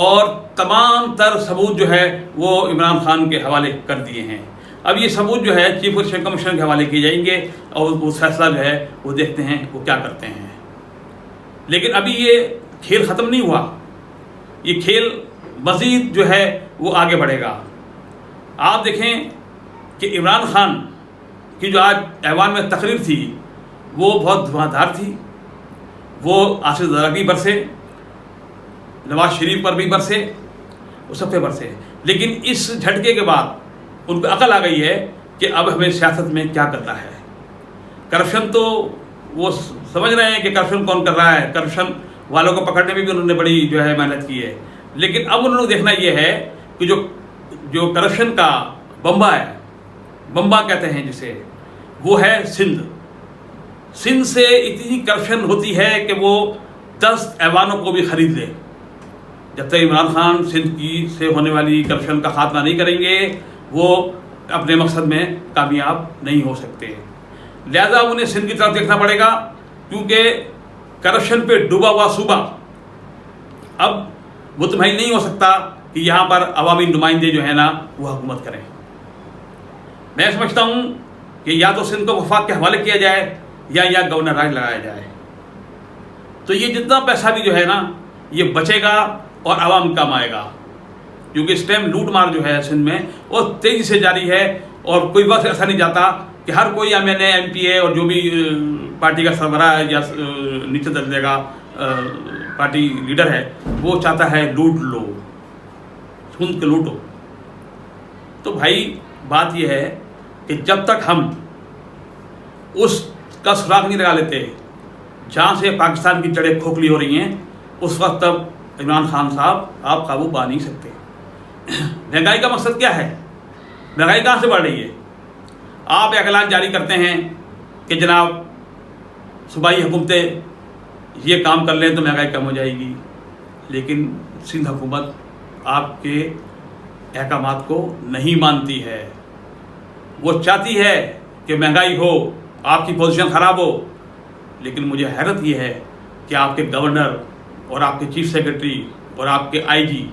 اور تمام تر ثبوت جو ہے وہ عمران خان کے حوالے کر دیے ہیں. اب یہ ثبوت جو ہے چیف الیکشن کمیشن کے حوالے کیے جائیں گے اور وہ فیصلہ جو ہے وہ دیکھتے ہیں وہ کیا کرتے ہیں. لیکن ابھی یہ کھیل ختم نہیں ہوا، یہ کھیل مزید جو ہے وہ آگے بڑھے گا. آپ دیکھیں کہ عمران خان کی جو آج ایوان میں تقریر تھی وہ بہت دھواں دھار تھی. وہ آصف زرداری بھی برسے، نواز شریف پر بھی برسے، وہ سب پہ برسے. لیکن اس جھٹکے کے بعد ان کو عقل آ گئی ہے کہ اب ہمیں سیاست میں کیا کرنا ہے. کرپشن تو وہ سمجھ رہے ہیں کہ کرپشن کون کر رہا ہے، کرپشن والوں کو پکڑنے میں بھی انہوں نے بڑی جو ہے محنت کی ہے. لیکن اب انہوں نے دیکھنا یہ ہے کہ جو کرپشن کا بمبا ہے، بمبا کہتے ہیں جسے، وہ ہے سندھ. سندھ سے اتنی کرپشن ہوتی ہے کہ وہ 10 ایوانوں کو بھی خرید لے. جب تک عمران خان سندھ کی سے ہونے والی کرپشن کا خاتمہ نہیں کریں گے وہ اپنے مقصد میں کامیاب نہیں ہو سکتے. لہذا انہیں سندھ کی طرف دیکھنا پڑے گا، کیونکہ کرپشن پہ ڈوبا ہوا صوبہ اب مطمئن نہیں ہو سکتا کہ یہاں پر عوامی نمائندے جو ہیں نا وہ حکومت کریں. میں سمجھتا ہوں کہ یا تو سندھ کو وفاق کے حوالے کیا جائے یا گورنر راج لگایا جائے. تو یہ جتنا پیسہ بھی جو ہے نا یہ بچے گا اور عوام کام آئے گا، کیونکہ اس ٹائم لوٹ مار جو ہے سندھ میں وہ تیزی سے جاری ہے. اور کوئی وقت ایسا نہیں جاتا کہ ہر کوئی ایم پی اے اور جو بھی پارٹی کا سربراہ ہے یا نیچے درجے کا پارٹی لیڈر ہے وہ چاہتا ہے لوٹ لو، سندھ کے لوٹو. تو بھائی بات یہ ہے کہ جب تک ہم اس کا سراغ نہیں لگا لیتے جہاں سے پاکستان کی جڑیں کھوکھلی ہو رہی ہیں، اس وقت تک عمران خان صاحب آپ قابو پا نہیں سکتے. مہنگائی کا مقصد کیا ہے؟ مہنگائی کہاں سے بڑھ رہی ہے؟ آپ ایک اعلان جاری کرتے ہیں کہ جناب صوبائی حکومتیں یہ کام کر لیں تو مہنگائی کم ہو جائے گی، لیکن سندھ حکومت آپ کے احکامات کو نہیں مانتی ہے. وہ چاہتی ہے کہ مہنگائی ہو، آپ کی پوزیشن خراب ہو. لیکن مجھے حیرت یہ ہے کہ آپ کے گورنر اور آپ کے چیف سیکرٹری اور آپ کے آئی جی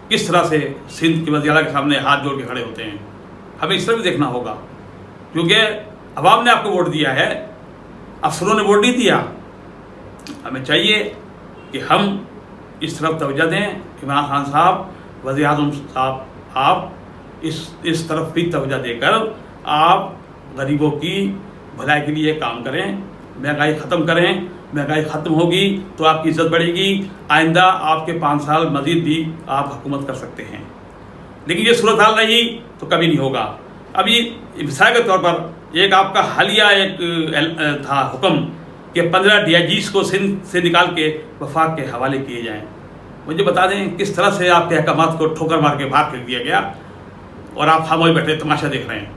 کس طرح سے سندھ کے وزیر اعلیٰ کے سامنے ہاتھ جوڑ کے کھڑے ہوتے ہیں. ہمیں اس طرح بھی دیکھنا ہوگا، کیونکہ عوام نے آپ کو ووٹ دیا ہے، افسروں نے ووٹ نہیں دیا. ہمیں چاہیے کہ ہم اس طرف توجہ دیں. عمران خان صاحب، وزیر اعظم صاحب، آپ اس طرف بھی توجہ دے کر آپ غریبوں کی بھلائی کے لیے کام کریں، مہنگائی ختم کریں. مہنگائی ختم ہوگی تو آپ کی عزت بڑھے گی. آئندہ آپ کے 5 سال مزید بھی آپ حکومت کر سکتے ہیں. لیکن یہ صورتحال رہی تو کبھی نہیں ہوگا. ابھی مثال کے طور پر ایک آپ کا حالیہ ایک تھا حکم کہ 15 DIGs کو سندھ سے نکال کے وفاق کے حوالے کیے جائیں. مجھے بتا دیں کس طرح سے آپ کے احکامات کو ٹھوکر مار کے باہر پھینک دیا گیا اور آپ خاموش بیٹھے تماشا دیکھ رہے ہیں.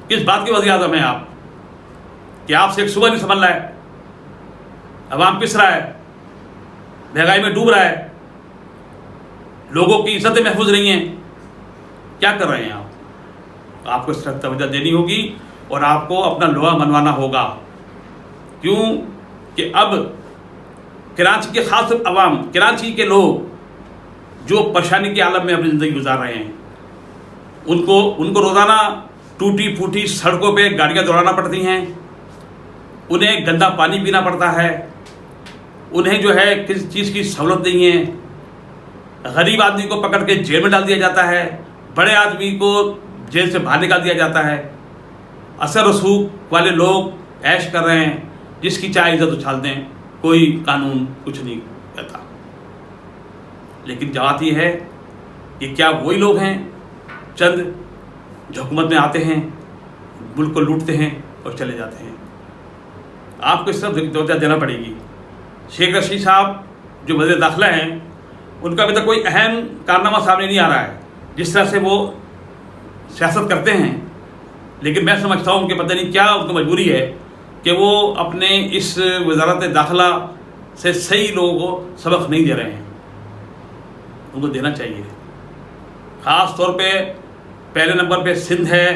کس بات کے وزیر اعظم ہیں آپ کہ آپ سے ایک صوبہ نہیں سنبھل رہا ہے، عوام پس رہا ہے، مہنگائی میں ڈوب رہا ہے، لوگوں کی عزتیں محفوظ نہیں ہیں. کیا کر رہے ہیں آپ؟ آپ کو اس طرح توجہ دینی ہوگی اور آپ کو اپنا لوہا منوانا ہوگا. کیوں کہ اب کراچی کے خاص عوام، کراچی کے لوگ جو پریشانی کے عالم میں اپنی زندگی گزار رہے ہیں، ان کو روزانہ ٹوٹی پھوٹی سڑکوں پہ گاڑیاں دوڑانا پڑتی ہیں، انہیں گندا پانی پینا پڑتا ہے، انہیں جو ہے کسی چیز کی سہولت نہیں ہے. غریب آدمی کو پکڑ کے جیل میں ڈال دیا جاتا ہے، بڑے آدمی کو جیل سے باہر نکال دیا جاتا ہے. اثر رسوخ والے لوگ عیش کر رہے ہیں، جس کی چاہے عزت اچھال دیں، کوئی قانون کچھ نہیں کہتا. لیکن بات یہ ہے کہ کیا وہی لوگ ہیں چند جو حکومت میں آتے ہیں، ملک کو لوٹتے ہیں اور چلے جاتے ہیں؟ آپ کو اس طرح توجہ دینا پڑے گی. شیخ رشید صاحب جو وزیر داخلہ ہیں، ان کا ابھی تک کوئی اہم کارنامہ سامنے نہیں آ رہا ہے جس طرح سے وہ سیاست کرتے ہیں. لیکن میں سمجھتا ہوں کہ پتہ نہیں کیا ان کو مجبوری ہے کہ وہ اپنے اس وزارت داخلہ سے صحیح لوگوں کو سبق نہیں دے رہے ہیں. ان کو دینا چاہیے. خاص طور پہ پہلے نمبر پہ سندھ ہے،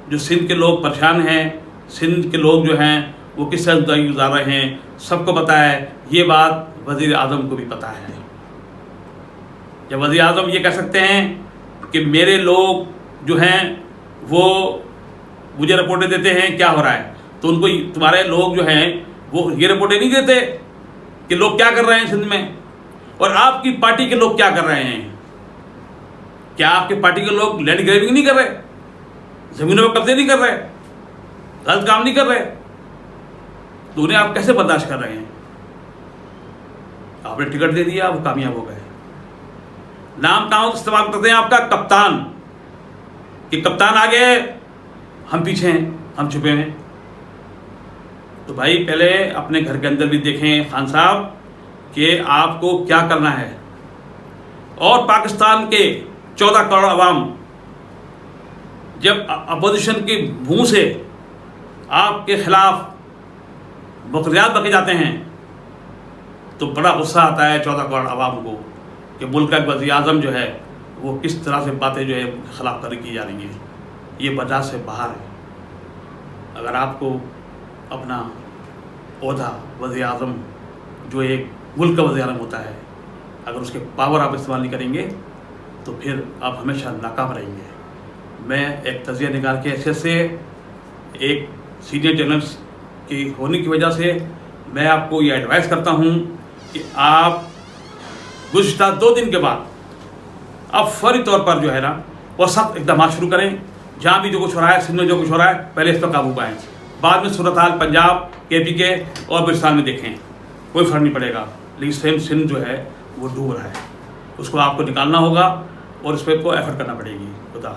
جو سندھ کے لوگ پریشان ہیں، سندھ کے لوگ جو ہیں وہ کس طرح زندگی گزار رہے ہیں، سب کو پتہ ہے. یہ بات وزیر اعظم کو بھی پتہ ہے. جب وزیر اعظم یہ کہہ سکتے ہیں کہ میرے لوگ جو ہیں وہ مجھے رپورٹیں دیتے ہیں کیا ہو رہا ہے، تو ان کو تمہارے لوگ جو ہیں وہ یہ رپورٹیں نہیں دیتے کہ لوگ کیا کر رہے ہیں سندھ میں، اور آپ کی پارٹی کے لوگ کیا کر رہے ہیں؟ کیا آپ کی پارٹی کے لوگ لینڈ گریبنگ نہیں کر رہے، زمینوں پہ قبضے نہیں کر رہے، غلط کام نہیں کر رہے؟ تو انہیں آپ کیسے برداشت کر رہے ہیں؟ آپ نے ٹکٹ دے دیا، وہ کامیاب ہو گئے۔ نام کہاں استعمال کرتے ہیں آپ کا؟ کپتان، کہ کپتان آگے ہم پیچھے ہیں، ہم چھپے ہیں۔ تو بھائی پہلے اپنے گھر کے اندر بھی دیکھیں خان صاحب کہ آپ کو کیا کرنا ہے، اور پاکستان کے 14 کروڑ عوام جب اپوزیشن کے منہ سے آپ کے خلاف مقررات بکے جاتے ہیں تو بڑا غصہ آتا ہے 14 کروڑ عوام کو کہ ملک کا وزیر اعظم جو ہے وہ کس طرح سے باتیں جو ہے خلاف ورزی کی جا رہی ہیں، یہ برداشت سے باہر ہے۔ اگر آپ کو اپنا عہدہ وزیر اعظم جو ایک ملک کا وزیر اعظم ہوتا ہے، اگر اس کے پاور آپ استعمال نہیں کریں گے تو پھر آپ ہمیشہ ناکام رہیں گے۔ میں ایک تجزیہ نگار کی حیثیت سے، ایک سینئر جرنلسٹ کی ہونے کی وجہ سے میں آپ کو یہ ایڈوائز کرتا ہوں کہ آپ گزشتہ 2 دن کے بعد اب فوری طور پر جو ہے نا وہ سخت اقدامات شروع کریں۔ جہاں بھی جو کچھ ہو رہا ہے، سندھ میں جو کچھ ہو رہا ہے، پہلے اس پر قابو پائیں، بعد میں صورتحال پنجاب، KP کے اور بلوچستان میں دیکھیں، کوئی فرق نہیں پڑے گا، لیکن سیم سندھ جو ہے وہ ڈوب رہا ہے، اس کو آپ کو نکالنا ہوگا اور اس پہ کو ایفرٹ کرنا پڑے گی۔ خدا